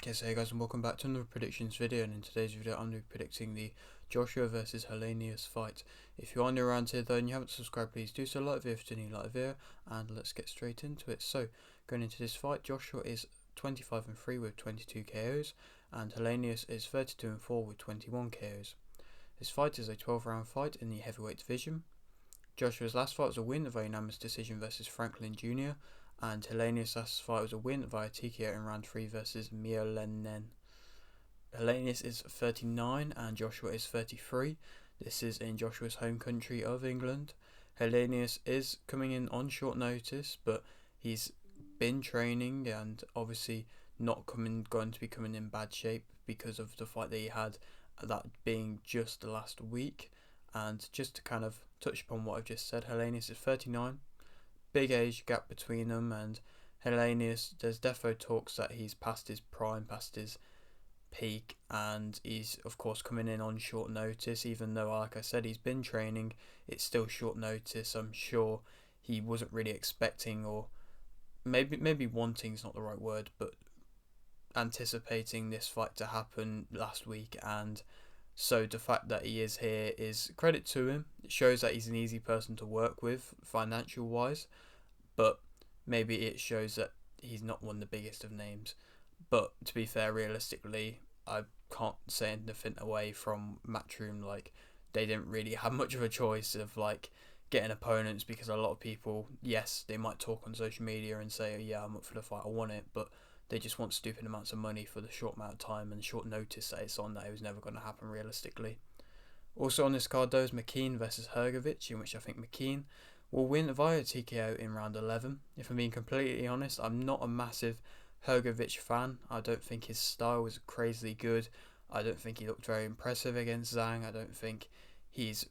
Yes, hey guys, and welcome back to another predictions video. And in today's video, I'm going to be predicting the Joshua versus Helenius fight. If you are new around here though and you haven't subscribed, please do so. Like the video if you like the video, and let's get straight into it. So, going into this fight, Joshua is 25-3 with 22 KOs, and Helenius is 32-4 with 21 KOs. This fight is a 12-round fight in the heavyweight division. Joshua's last fight was a win via unanimous decision versus Franklin Jr., and Helenius' last fight was a win via TKO in round 3 versus Miolenen. Helenius is 39 and Joshua is 33. This is in Joshua's home country of England. Helenius is coming in on short notice, but he's been training and obviously not going to be coming in bad shape because of the fight that he had, that being just the last week. And just to kind of touch upon what I've just said, Helenius is 39. Big age gap between them, and Helenius, there's defo talks that he's past his prime, past his peak, and he's of course coming in on short notice. Even though, like I said, he's been training, it's still short notice. I'm sure he wasn't really expecting, or maybe wanting is not the right word, but anticipating this fight to happen last week. And so the fact that he is here is credit to him. It shows that he's an easy person to work with financial wise, but maybe it shows that he's not one of the biggest of names. But to be fair, realistically, I can't say anything away from Matchroom. Like, they didn't really have much of a choice of like getting opponents, because a lot of people, yes, they might talk on social media and say, oh, yeah, I'm up for the fight, I want it, but they just want stupid amounts of money for the short amount of time and short notice that it's on, that it was never going to happen realistically. Also on this card though is McKean versus Hrgovic, in which I think McKean will win via TKO in round 11. If I'm being completely honest, I'm not a massive Hrgovic fan. I don't think his style was crazily good. I don't think he looked very impressive against Zhang. I don't think he's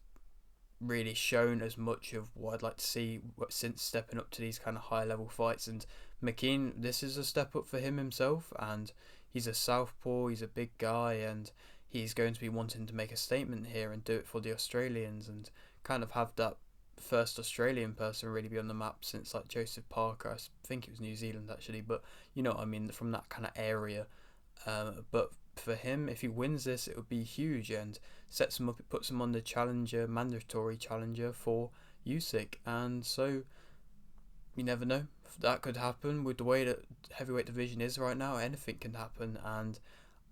really shown as much of what I'd like to see since stepping up to these kind of high level fights. And McKean, this is a step up for him himself, and he's a southpaw, he's a big guy, and he's going to be wanting to make a statement here and do it for the Australians and kind of have that first Australian person really be on the map since like Joseph Parker. I think it was New Zealand actually, but you know what I mean, from that kind of area. But for him, if he wins this, it would be huge and sets him up. It puts him on the challenger, mandatory challenger for Usyk, and so you never know, that could happen with the way that heavyweight division is right now. Anything can happen, and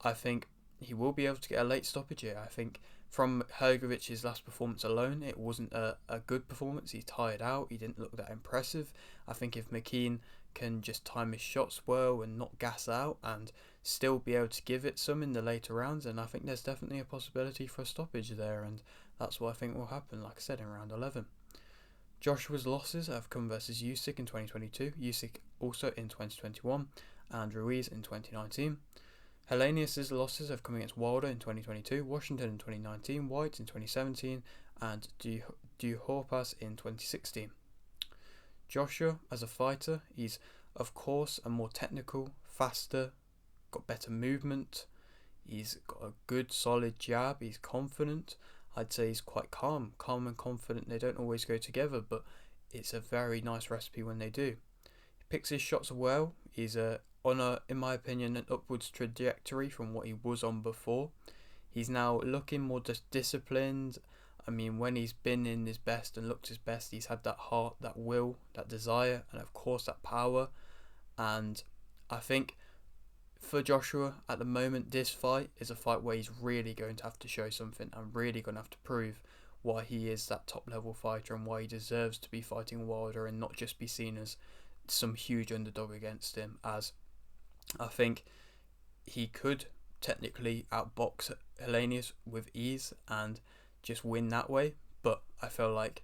I think he will be able to get a late stoppage here. I think from Hrgovic's last performance alone, it wasn't a good performance. He tired out, he didn't look that impressive. I think if McKean can just time his shots well and not gas out and still be able to give it some in the later rounds, and I think there's definitely a possibility for a stoppage there, and that's what I think will happen, like I said, in round 11. Joshua's losses have come versus Usyk in 2022, Usyk also in 2021, and Ruiz in 2019. Helenius' losses have come against Wilder in 2022, Washington in 2019, White in 2017, and Duhaupas in 2016. Joshua, as a fighter, he's of course a more technical, faster, got better movement, he's got a good solid jab, he's confident. I'd say he's quite calm and confident. They don't always go together, but it's a very nice recipe when they do. He picks his shots well. He's on a, in my opinion, an upwards trajectory from what he was on before. He's now looking more disciplined. I mean, when he's been in his best and looked his best, he's had that heart, that will, that desire, and of course that power. And I think for Joshua at the moment, this fight is a fight where he's really going to have to show something and really going to have to prove why he is that top level fighter and why he deserves to be fighting Wilder and not just be seen as some huge underdog against him, as I think he could technically outbox Helenius with ease and just win that way. But I feel like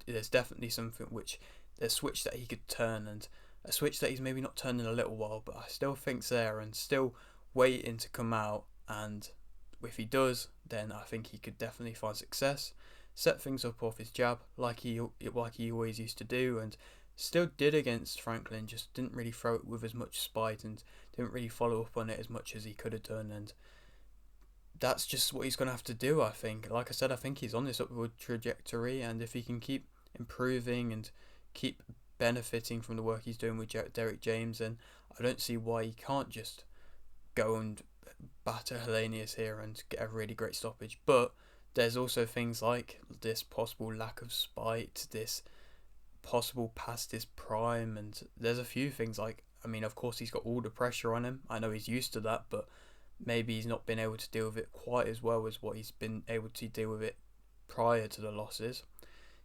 there's definitely something which, a switch that he could turn, and a switch that he's maybe not turned in a little while, but I still think's there and still waiting to come out. And if he does, then I think he could definitely find success, set things up off his jab like he always used to do, and still did against Franklin, just didn't really throw it with as much spite and didn't really follow up on it as much as he could have done. And that's just what he's going to have to do, I think. Like I said, I think he's on this upward trajectory, and if he can keep improving and keep benefiting from the work he's doing with Derek James, then I don't see why he can't just go and batter Helenius here and get a really great stoppage. But there's also things like this possible lack of spite, this possible past his prime, and there's a few things like, I mean, of course he's got all the pressure on him. I know he's used to that, but maybe he's not been able to deal with it quite as well as what he's been able to deal with it prior to the losses.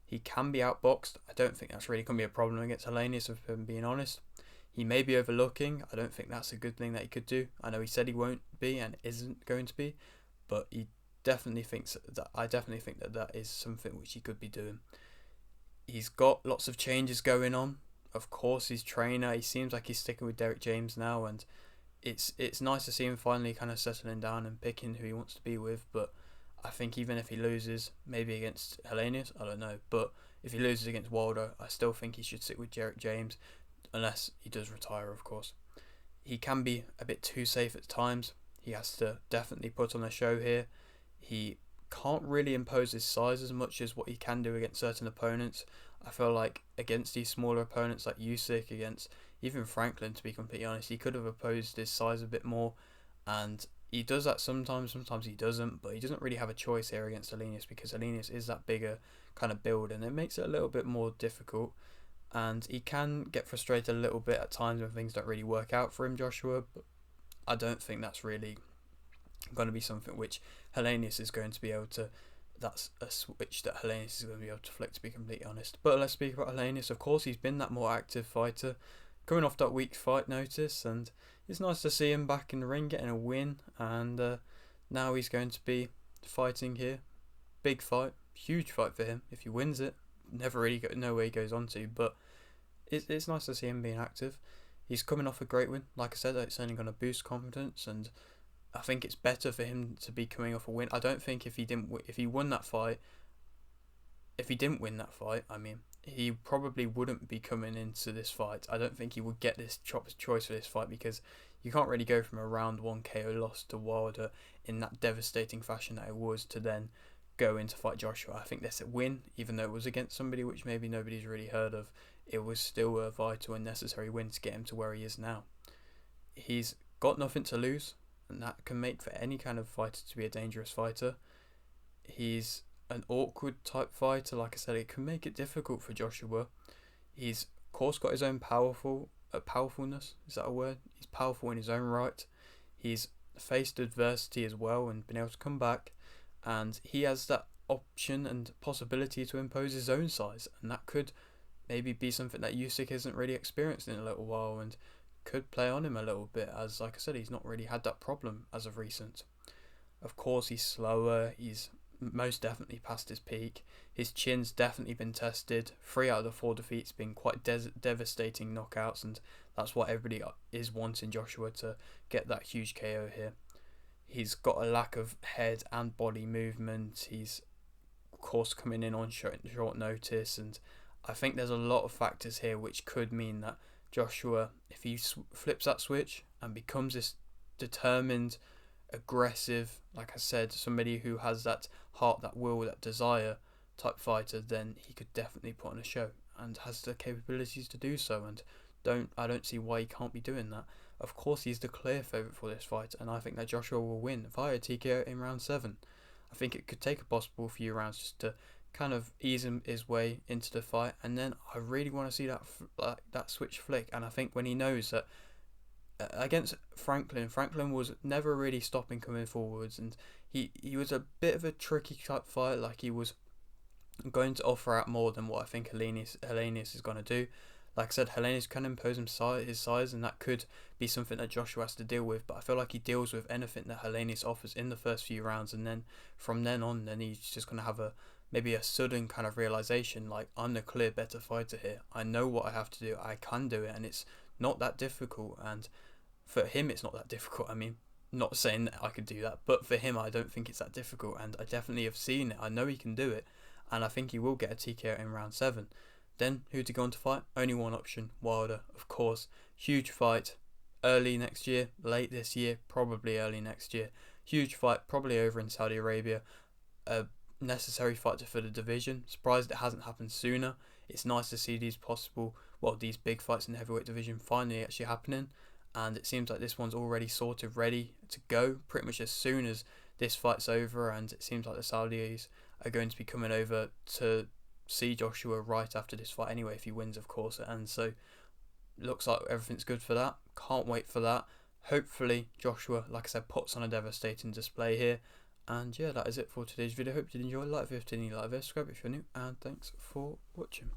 He can be outboxed. I don't think that's really going to be a problem against Helenius, if I'm being honest. He may be overlooking. I don't think that's a good thing that he could do. I know he said he won't be and isn't going to be, but he definitely thinks that. I definitely think that that is something which he could be doing. He's got lots of changes going on. Of course, his trainer, he seems like he's sticking with Derek James now, and it's nice to see him finally kind of settling down and picking who he wants to be with. But I think even if he loses, maybe against Helenius, I don't know, but if he loses against Wilder, I still think he should stick with Derek James, unless he does retire, of course. He can be a bit too safe at times. He has to definitely put on a show here. He can't really impose his size as much as what he can do against certain opponents. I feel like against these smaller opponents like Usyk, against even Franklin, to be completely honest, he could have opposed his size a bit more, and he does that sometimes he doesn't, but he doesn't really have a choice here against Helenius, because Helenius is that bigger kind of build, and it makes it a little bit more difficult, and he can get frustrated a little bit at times when things don't really work out for him, Joshua, but I don't think that's really going to be something which Helenius is going to be able to, that's a switch that Helenius is going to be able to flick, to be completely honest. But let's speak about Helenius. Of course, he's been that more active fighter, coming off that week fight notice, and it's nice to see him back in the ring, getting a win, and now he's going to be fighting here. Big fight, huge fight for him. If he wins it, never really know where he goes on to, but it's nice to see him being active. He's coming off a great win. Like I said, it's only going to boost confidence, and I think it's better for him to be coming off a win. I don't think if he didn't win that fight, I mean, he probably wouldn't be coming into this fight. I don't think he would get this choice for this fight, because you can't really go from a round 1 KO loss to Wilder in that devastating fashion that it was, to then go in to fight Joshua. I think this win, even though it was against somebody which maybe nobody's really heard of, it was still a vital and necessary win to get him to where he is now. He's got nothing to lose, and that can make for any kind of fighter to be a dangerous fighter. He's an awkward type fighter. Like I said, it can make it difficult for Joshua. He's of course got his own powerfulness. Is that a word? He's powerful in his own right. He's faced adversity as well and been able to come back, and he has that option and possibility to impose his own size, and that could maybe be something that Usyk hasn't really experienced in a little while, and could play on him a little bit, as like I said, he's not really had that problem as of recent. Of course, he's slower. He's most definitely past his peak. His chin's definitely been tested. 3 out of the 4 defeats been quite devastating knockouts, and that's what everybody is wanting Joshua to get that huge KO here. He's got a lack of head and body movement. He's of course coming in on short notice, and I think there's a lot of factors here which could mean that Joshua, if he flips that switch and becomes this determined, aggressive, like I said, somebody who has that heart, that will, that desire type fighter, then he could definitely put on a show and has the capabilities to do so, and I don't see why he can't be doing that. Of course, he's the clear favourite for this fight, and I think that Joshua will win via TKO in round 7. I think it could take a possible few rounds just to kind of ease his way into the fight, and then I really want to see that switch flick. And I think when he knows that against Franklin was never really stopping coming forwards, and he was a bit of a tricky type fight. Like, he was going to offer out more than what I think Helenius is going to do. Like I said, Helenius can impose his size, and that could be something that Joshua has to deal with. But I feel like he deals with anything that Helenius offers in the first few rounds, and then from then on, then he's just going to have maybe a sudden kind of realization, like, I'm the clear better fighter here. I know what I have to do. I can do it, and it's not that difficult. And for him, it's not that difficult. I mean, not saying that I could do that, but for him, I don't think it's that difficult, and I definitely have seen it. I know he can do it, and I think he will get a TKO in round 7. Then, who to go on to fight? Only one option, Wilder, of course. Huge fight, early next year, late this year, probably early next year. Huge fight, probably over in Saudi Arabia. A necessary fight for the division. Surprised it hasn't happened sooner. It's nice to see these big fights in the heavyweight division finally actually happening. and it seems like this one's already sort of ready to go pretty much as soon as this fight's over, and it seems like the Saudis are going to be coming over to see Joshua right after this fight anyway, if he wins, of course. And so looks like everything's good for that. Can't wait for that. Hopefully Joshua, like I said, puts on a devastating display here. And yeah, that is it for today's video. Hope you did enjoy. Like if you have any, like, subscribe if you're new, and thanks for watching.